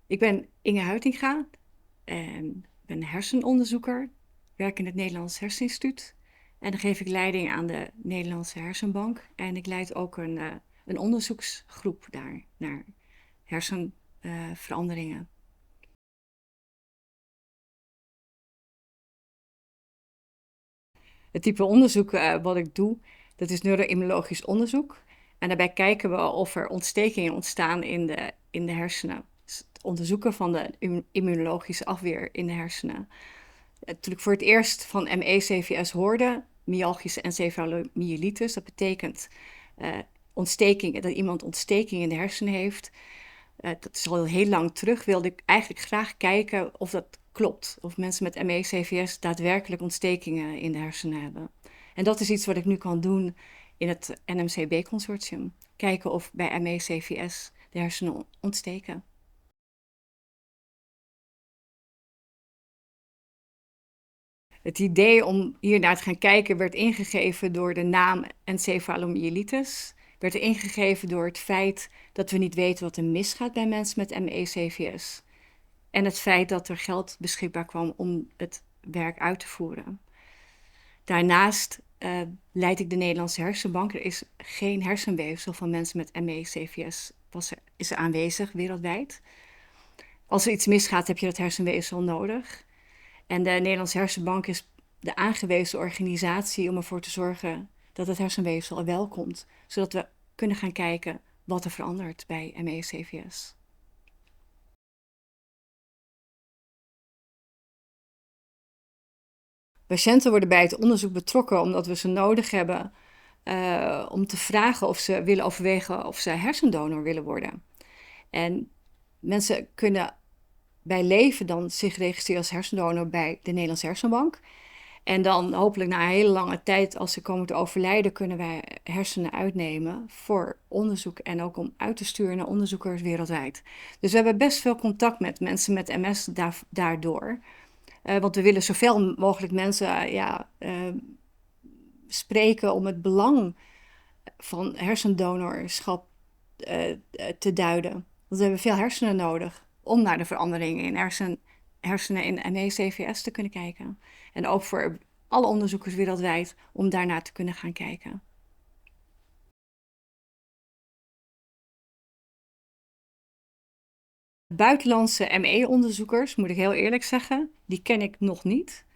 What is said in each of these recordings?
Ik ben Inge Huitinga en ben hersenonderzoeker. Werk in het Nederlands Herseninstituut. En dan geef ik leiding aan de Nederlandse Hersenbank. En ik leid ook een onderzoeksgroep daar naar hersenveranderingen. Het type onderzoek wat ik doe, dat is neuroimmunologisch onderzoek. En daarbij kijken we of er ontstekingen ontstaan in de hersenen. Dus het onderzoeken van de immunologische afweer in de hersenen. Toen ik voor het eerst van ME-CVS hoorde, myalgische encefalomyelitis, dat betekent ontsteking, dat iemand ontsteking in de hersenen heeft. Dat is al heel lang terug, wilde ik eigenlijk graag kijken of dat klopt. Of mensen met ME-CVS daadwerkelijk ontstekingen in de hersenen hebben. En dat is iets wat ik nu kan doen in het NMCB-consortium. Kijken of bij ME-CVS de hersenen ontsteken. Het idee om hier naar te gaan kijken werd ingegeven door de naam encefalomyelitis. Werd ingegeven door het feit dat we niet weten wat er misgaat bij mensen met ME-CVS. En het feit dat er geld beschikbaar kwam om het werk uit te voeren. Daarnaast leid ik de Nederlandse Hersenbank. Er is geen hersenweefsel van mensen met ME-CVS is er aanwezig wereldwijd. Als er iets misgaat, heb je dat hersenweefsel nodig. En de Nederlandse Hersenbank is de aangewezen organisatie om ervoor te zorgen dat het hersenweefsel er wel komt. Zodat we kunnen gaan kijken wat er verandert bij ME-CVS. Patiënten worden bij het onderzoek betrokken omdat we ze nodig hebben om te vragen of ze willen overwegen of ze hersendonor willen worden. En mensen kunnen bij leven dan zich registreren als hersendonor bij de Nederlandse Hersenbank. En dan hopelijk na een hele lange tijd, als ze komen te overlijden, kunnen wij hersenen uitnemen voor onderzoek en ook om uit te sturen naar onderzoekers wereldwijd. Dus we hebben best veel contact met mensen met MS daardoor. Want we willen zoveel mogelijk mensen spreken om het belang van hersendonorschap te duiden. Want we hebben veel hersenen nodig om naar de veranderingen in hersenen in ME-CVS te kunnen kijken. En ook voor alle onderzoekers wereldwijd om daarnaar te kunnen gaan kijken. Buitenlandse ME-onderzoekers, moet ik heel eerlijk zeggen, die ken ik nog niet.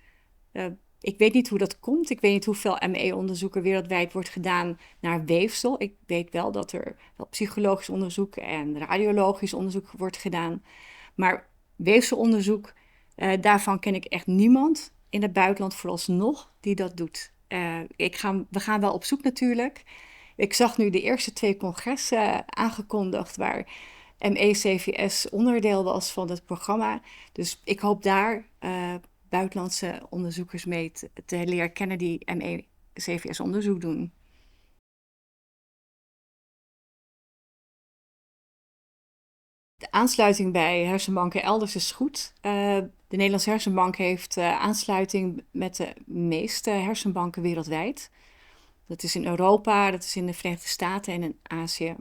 Ik weet niet hoe dat komt. Ik weet niet hoeveel ME-onderzoeken wereldwijd wordt gedaan naar weefsel. Ik weet wel dat er wel psychologisch onderzoek en radiologisch onderzoek wordt gedaan. Maar weefselonderzoek, daarvan ken ik echt niemand in het buitenland vooralsnog die dat doet. We gaan wel op zoek natuurlijk. Ik zag nu de eerste 2 congressen aangekondigd waar ME-CVS onderdeel was van het programma. Dus ik hoop daar buitenlandse onderzoekers mee te leren kennen die ME-CVS onderzoek doen. De aansluiting bij hersenbanken elders is goed. De Nederlandse Hersenbank heeft aansluiting met de meeste hersenbanken wereldwijd. Dat is in Europa, dat is in de Verenigde Staten en in Azië.